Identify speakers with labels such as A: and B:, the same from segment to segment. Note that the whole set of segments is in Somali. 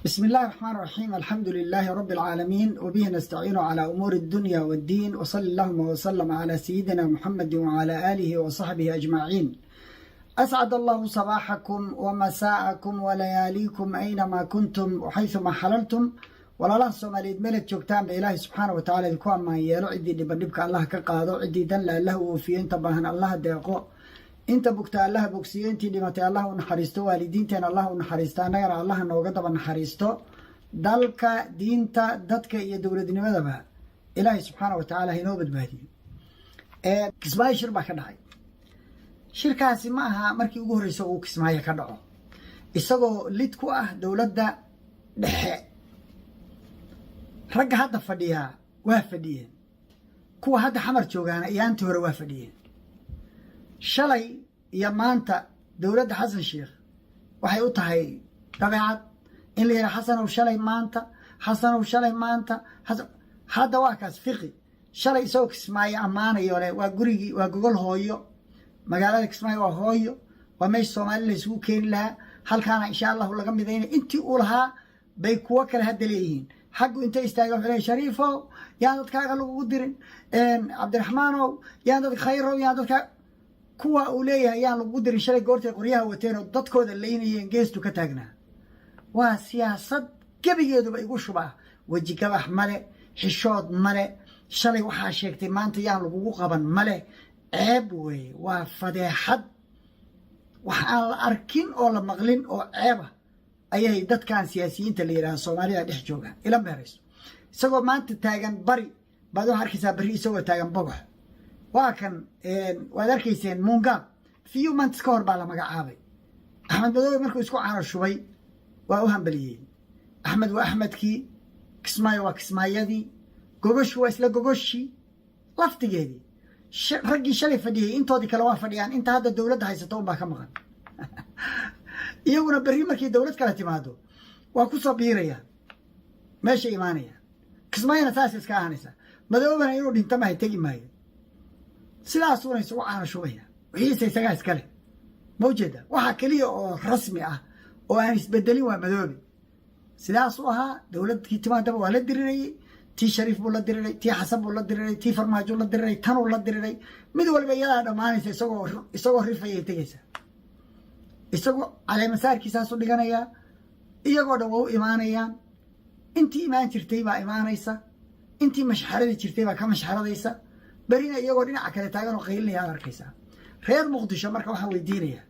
A: بسم الله الرحمن الرحيم. الحمد لله رب العالمين، وبه نستعين على أمور الدنيا والدين، وصلى اللهم وسلم على سيدنا محمد وعلى آله وصحبه أجمعين. أسعد الله صباحكم ومساءكم ولياليكم أينما كنتم وحيثما حللتم. ولا سوماليد ملك جوجتان بإله سبحانه وتعالى دكوا ما يلو عدي دبنبك الله كقادو عدي دن له وفي انت باهن الله ديقو انت بوقتا الله بوكسي انت دمتي الله ونحريستو والدينتين الله ونحريستا نغير الله نوغا دبا نحريستو دالكا دينتا ددكا iyo dowladnimadaba Ilaahay subhanahu wa ta'ala inoo badbaadiyo. Kismaayo shir baa ka dhacay. Shirkaasi ma aha markii ugu horreysay uu Kismaayo ka dhaco, isagoo lid ku ah dowladda dhexe. ragga hadda fadhiya waa fadhiyeen, kuwa hadda xamar joogaana iyaantii hore waa fadhiyeen. shalay iyo maanta dowladda xasan sheekh waxay u tahay dabeecad in la yidhaha xasanow shalay maanta, xasanow shalay maanta. hadda waa kaas fiqi shalay isagoo Kismaayo ammaanayo leh waa gurigii, waa gogol hooyo, magaalada Kismaayo waa hooyo, waa meesha Soomaali la isugu keeni lahaa, halkaana insha allahu laga midaynay. intii uu lahaa bay kuwo kale hadda leeyihiin. حقو انت استاجا وحلي شريفو يا دد كاغا لوغو ديرين عبد الرحمنو يا دد خيرو يا دد كوا اوليها يا لوغو ديرين شلay goortay qoryaha wateen oo dadkooda leeynayeen geestu ka taagnaa. waa siyaasad gabigeedu bay igu shubaa, waji gabax male, xishood male. shalay waxaa sheegtay maanta yaan lagugu qaban male. ceeb weeye, waa fadeexad wax aan la arkin oo la maqlin oo ceeba ayay dadkan siyaasiyiinta la yiraahdo Soomaaliya dhex joogaan ila meerayso. isagoo maanta taagan bari baad u arkaysaa bari isagoo taagan bogox. waa kan waad arkayseen Mungab few months ka hor baa la magacaabay. Axmed Madoobe markuu isku caano shubay waa u hambaliyey. Axmed waa Axmedkii, Kismaayo waa Kismaayadii, gogosh waa isla gogoshii laftigeedii. raggii shalay fadhiyey intoodii kale waa fadhiyaan, inta hadda dowladda haysato unbaa ka maqan. iyaguna berri markii dowlad kala timaado waa ku soo biirayaan, meesha imaanayaan. Kismaayona saas iska ahanaysa. Madoobana inuu dhinto ma tegi maayo, sidaasuuna isugu caano shubaya wixiisa isagaa iskale. ma ujeeda waxa keliya oo rasmi ah oo aan isbedelin waa Madoobe. sidaasuu ahaa. dowladkii timaadaba waa la dirirayay, tii Shariif buu la diriray, tii Xasan buu la diriray, tii Farmaajo la diriray, tanuu la diriray. mid walba iyadaa dhammaanaysa isagoo rifayay tegaysa, isagoo caleemasaarkiisaasu dhiganayaa. iyagoo dhan waa u imaanayaan. intii imaan jirtay baa imaanaysa, intii mashxaradii jirtay baa ka mashxaradaysa. berina iyagoo dhinaca kale taagan oo qaylinaya aad arkaysaa. reer Muqdisho marka waxaan weydiinayaa,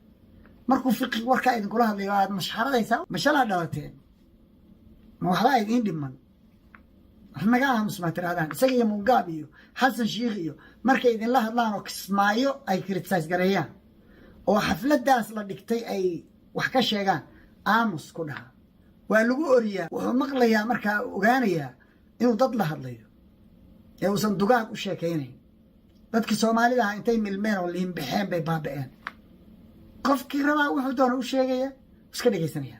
A: markuu fiqi warkaa idinkula hadlayo aad mashxaradaysaa, ma shalaa dhalateen? ma waxbaa idiin dhiman? wax naga aamus maa tirahdaan. isaga iyo Mungab iyo xasan sheekh iyo markay idinla hadlaan oo Kismaayo ay criticize gareeyaan oo xafladaas la dhigtay ay wax ka sheegaan, aamus ku dhaha. waa lagu oriyaa. wuxuu maqlayaa markaa ogaanayaa inuu dad la hadlayo ee uusan dugaag u sheekaynayn. dadkii Soomaalida ah intay milmeen oo liinbaxeen bay baaba'een. qofkii rabaa wuxuu doona u sheegaya iska dhegaysanaya,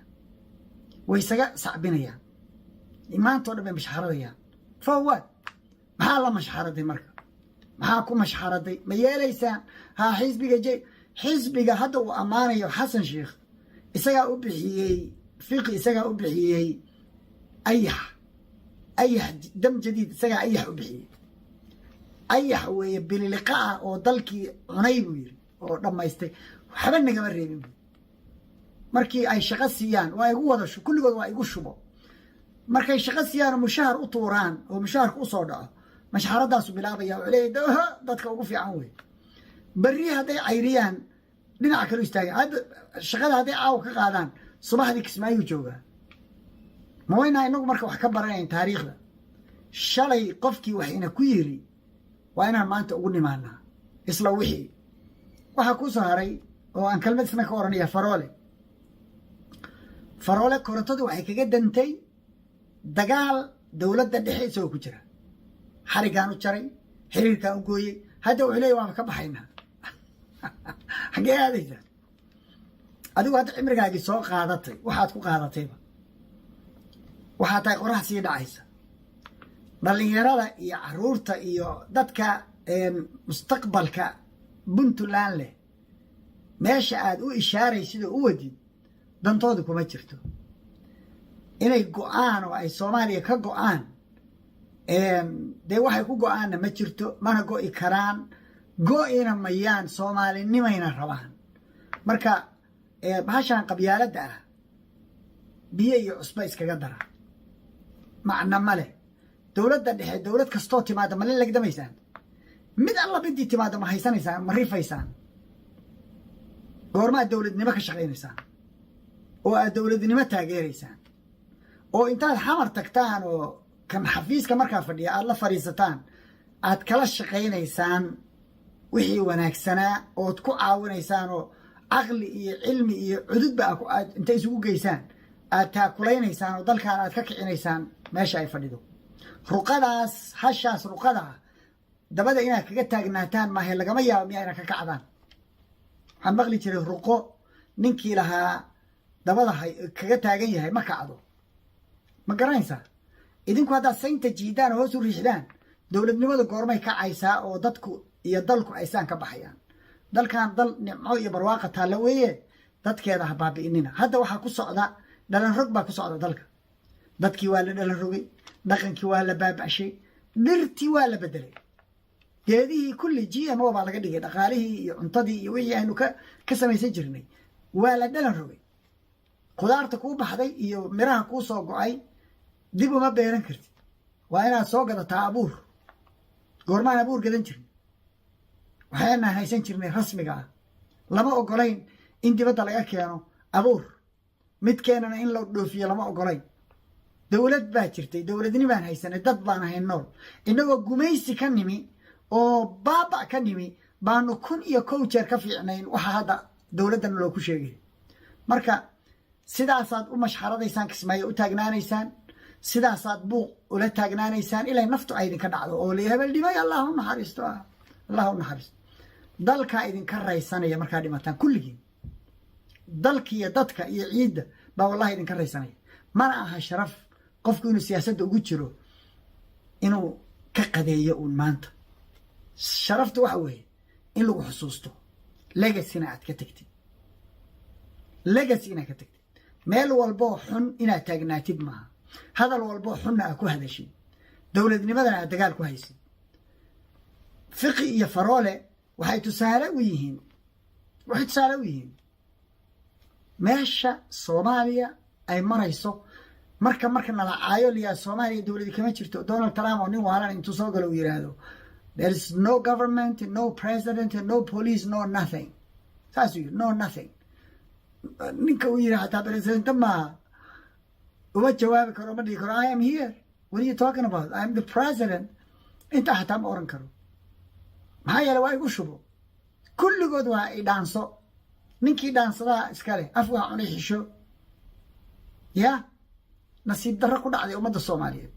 A: way isaga sacbinayaan. imaantoo dhan bay mashxaradayaan. fawad maxaa la mashxaraday marka? maxaa ku mashxaraday? ma yeelaysaan? haa xisbiga hadda uu ammaanayo xasan sheekh isagaa u bixiyey fiqi, isagaa u bixiyey ayax dam jadiid, isagaa ayax u bixiyey. ayax weeye bililiqa ah oo dalkii cunay buu yiri oo dhammaystay, waxba nagama reebin buu. markii ay shaqo siiyaan waa igu wada kulligood waa igu shubo. markay shaqo siiyaan mushahar u tuuraan oo mushaharka u soo dhaco, mashxaradaasu bilaabaya oo leeyahay dadka ugu fiican weeye. berri hadday cayriyaan dhinaca kale istaagan. hadda shaqada hadday caawa ka qaadaan subaxdii Kismaayo joogaa. ma waynaa inagu marka wax ka baranayn taariikhda? shalay qofkii waxayna ku yiri waa inaan maanta ugu nimaanaa isla wixii. waxaa ku soo haray oo aan kelmad isna ka oranaya faroole korontadu waxay kaga dantay dagaal dowladda dhexe isagoo ku jira. xarigaan u jaray, xiriirkaan u gooyey. hadda wuxuu leeyahy waaba ka baxaynaa. xaggee aadaysaa adigu? hadda cimrigaagii soo qaadatay, waxaad ku qaadatayba waxaa tahay qorax sii dhacaysa. dhallinyarada iyo caruurta iyo dadka mustaqbalka Puntland leh meesha aad u ishaaraysid oo u wadid dantooda kuma jirto. inay go-aan oo ay Soomaaliya ka go-aan dee waxay ku go-aanna ma jirto mana go'i karaan go'ina mayaan soomaalinimayna rabaan marka bahashan qabyaaladda ah biyo iyo cusba iskaga dara macna male dowladda dhexe dowlad kastoo timaada ma legdamaysaan mid alla midii timaada ma haysanaysaan ma rifaysaan goormaa dowladnimo ka shaqaynaysaan oo aad dowladnimo taageeraysaan oo intaad xamar tagtaan oo kan xafiiska markaa fadhiya aad la fadhiisataan aad kala shaqaynaysaan wixii wanaagsanaa ood ku caawinaysaan oo caqli iyo cilmi iyo cududba aad inta isugu geysaan aad taakulaynaysaan oo dalkan aad ka kicinaysaan meesha ay fadhido ruqadaas hashaas ruqada dabada inaad kaga taagnaataan maahe lagama yaabo miyaa inaad ka kacdaan waxaan maqli jiray ruqo ninkii lahaa dabada kaga taagan yahay ma kacdo ma garanaysaa idinku haddaad saynta jiidaan oo hoos u riixdaan dowladnimada goormay kacaysaa oo dadku iyo dalku aysaan ka baxayaan dalkan dal nimco iyo barwaaqa taalla weeye dadkeeda ha baabi'inina hadda waxaa ku socda dhalan rog baa ku socda dalka dadkii waa la dhalan rogay dhaqankii waa la baaba'shay dhirtii waa la bedelay geedihii kulli GMO baa laga dhigay dhaqaalihii iyo cuntadii iyo wixii aynu ka samaysan jirnay waa la dhalan rogay khudaarta kuu baxday iyo miraha kuu soo go'ay dib uma beeran kartid waa inaad soo gadataa abuur goormaan abuur gadan jirin waxaanaan haysan jirnay rasmiga ah lama ogolayn in dibadda laga keeno abuur midkeenana in la dhoofiyo lama ogolayn dowlad baa jirtay dowladni baan haysanay dad baan ahayn nool innagoo gumaysi ka nimi oo baaba ka nimi baanu 1,000 jeer ka fiicnayn waxa hadda dowladdan loo ku sheegay marka sidaasaad u mashxaradaysaan kismaayo u taagnaanaysaan sidaasaad buuq ula taagnaanaysaan ilaa naftu ay idinka dhacdo oo la hebel dhimay allahu naxariisto allahu naxariisto dalkaa idinka raysanaya markaa dhimataan kulligiin dalka iyo dadka iyo ciidda baa wallahi idinka raysanaya mana aha sharaf qofku inuu siyaasadda ugu jiro inuu ka qadeeyo uun maanta sharaftu waxa weeye in lagu xusuusto legacyna aad ka tagtid legacy inaad ka tagtid meel walboo xun inaad taagnaatid maaha hadal walboo xunna aad ku hadashid dowladnimadana aad dagaal ku haysid fiqi iyo faroole waxay tusaale u yihiin meesha Soomaaliya ay marayso marka nala caayo liya Soomaaliya dowladda kama jirto Donald Trump oo nin waalan intuu soo galo yiraahdo there is no government, no president, no police, no nothing. That's you, no nothing. Ninka uu yiraahdo president ma uma jawaabi karo ma dhihi karo I am here. What are you talking about? I am the president. Inta hataa ma oran karo. maxaa yeelay waa igu shubo kulligood waa i dhaanso ninkii dhaansadaa iskale af waa cunay xisho ya nasiib darro ku dhacday ummadda Soomaaliyeed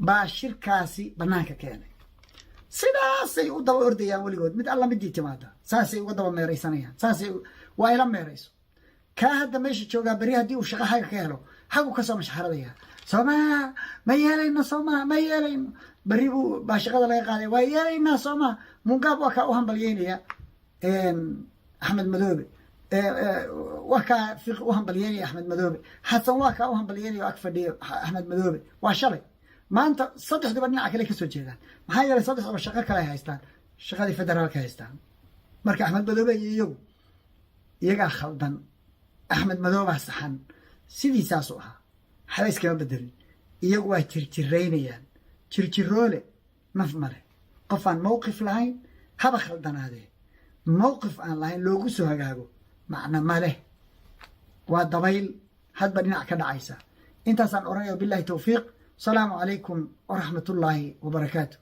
A: baa shirkaasi banaanka keenay sidaasay u daba ordayaan weligood mid alla midii timaada saasay uga daba meeraysanayaan saasay waa ila meerayso kaa hadda meesha joogaa beri haddii uu shaqo xaga ka helo xagu ka soo mashxaradaya Soomaa ma yeelayno Soomaa ma yeelayno beri buu baa shaqada laga qaaday waa yeelaynaa Soomaa Mugaab waa ka u hambalyeynaya Axmed Madoobe waa ka fiq u hambalyeynaya Axmed Madoobe Xasan waa ka u hambalyeynaya ag fadhiyo Axmed Madoobe waa shalay maanta saddexduba dhinaca kale ka soo jeedaan maxaa yeelay saddexduba shaqo kale haystaan shaqadii federaalka haystaan marka Axmed Madoobe iyo iyaga khaldan Axmed Madoobe saxan sidiisaas u ahaa xabays kama bedelin iyagu waa jirjiraynayaan jirjiroole naf male qof aan mowqif lahayn haba khaldanaadee mowqif aan lahayn loogu soo hagaago macna male waa dabayl hadba dhinac ka dhacaysa intaasaan oranayo billahi tawfiiq salaamu calaykum waraxmatullaahi wabarakaatu